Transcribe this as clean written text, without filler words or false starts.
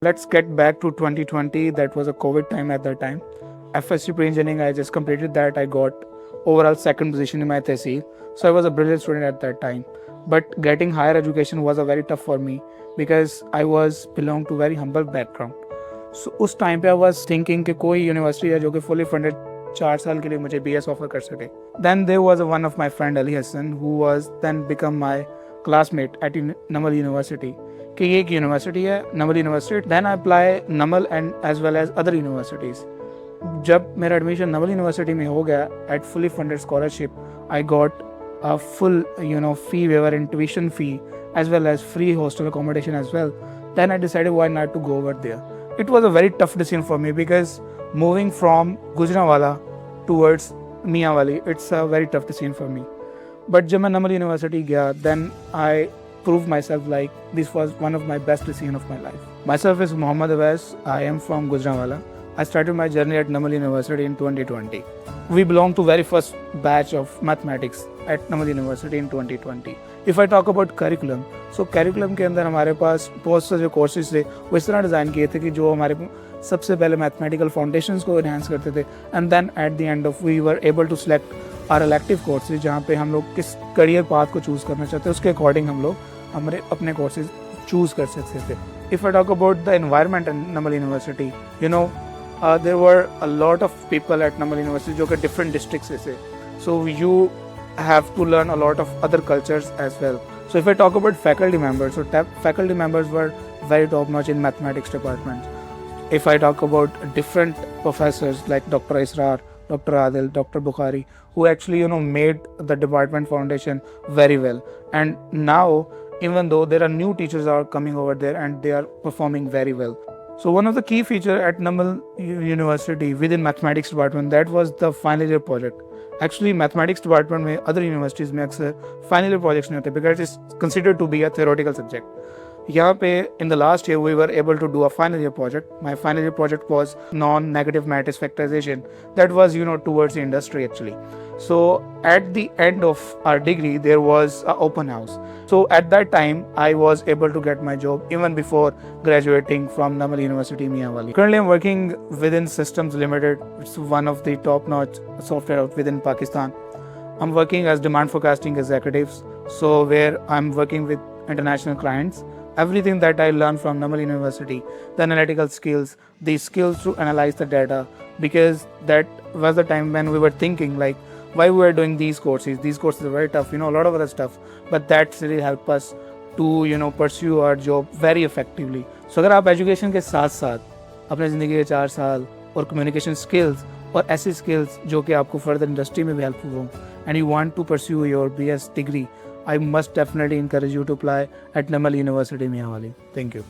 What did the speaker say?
Let's get back to 2020. That was a COVID time at that time. FSC pre-engineering, I just completed that. I got overall second position in my tehsil. So I was a brilliant student at that time. But getting higher education was a very tough for me because I was belong to very humble background. So उस time पे I was thinking कि कोई university है जो कि fully funded 4 साल के लिए मुझे BS ऑफर कर सके. Then there was one of my friend Ali Hassan who was then become my classmate at Namal University. कि ये एक यूनिवर्सिटी है Namal university. Then I apply Namal and as well as other universities. जब मेरा admission Namal university में हो गया at fully funded scholarship, I got a full fee waiver and tuition fee as well as free hostel accommodation as well. Then I decided why not to go over there. It was a very tough decision for me because moving from Gujranwala towards Mianwali, it's a very tough decision for me. But जब मैं नमल university गया, then I proved myself like this was one of my best decision of my life. Myself is Mohammad Awais. I am from Gujranwala. I started my journey at Namal University in 2020. We belong to very first batch of mathematics at Namal University in 2020. If I talk about curriculum, so curriculum के अंदर हमारे पास बहुत से जो courses थे वो इस तरह डिज़ाइन किए थे कि जो हमारे सबसे पहले मैथमेटिकल फाउंडेशंस को एनहांस करते थे, and then at the end of we were able to select our elective courses जहाँ पे हम लोग किस करियर पाथ को चूज़ करना चाहते हैं उसके अकॉर्डिंग हम लोग हमारे अपने कोर्सेज चूज़ कर सकते थे. If I talk about the environment in Namal university, there were a lot of people at Namal University जो कि different districts से. So you have to learn a lot of other cultures as well. So if I talk about faculty members, so faculty members were very top notch in mathematics department. If I talk about different professors like Dr. Israr, Dr. Adil, Dr. Bukhari, who actually made the department foundation very well. And now, even though there are new teachers are coming over there and they are performing very well. So one of the key feature at Namal University within mathematics department, that was the final year project. Actually mathematics department में other universities में अक्सर final year projects नहीं होते because it's considered to be a theoretical subject. यहाँ पे in the last year we were able to do a final year project. My final year project was non-negative matrix factorization. That was towards the industry actually. So at the end of our degree there was an open house. So at that time I was able to get my job even before graduating from Namal University Mianwali. Currently I'm working within Systems Limited. It's one of the top-notch software out within Pakistan. I'm working as demand forecasting executives. So where I'm working with international clients. Everything that I learned from Namal University, the analytical skills, the skills to analyze the data, because that was the time when we were thinking like why we were doing these courses. These courses are very tough, a lot of other stuff, but that really helped us to pursue our job very effectively. So अगर आप education के साथ साथ अपने ज़िंदगी के 4 साल और कम्युनिकेशन स्किल्स और ऐसी स्किल्स जो कि आपको फर्दर इंडस्ट्री में भी हेल्पफुल हो and you want to pursue your BS degree, I must definitely encourage you to apply at Namal University Mianwali. Thank you.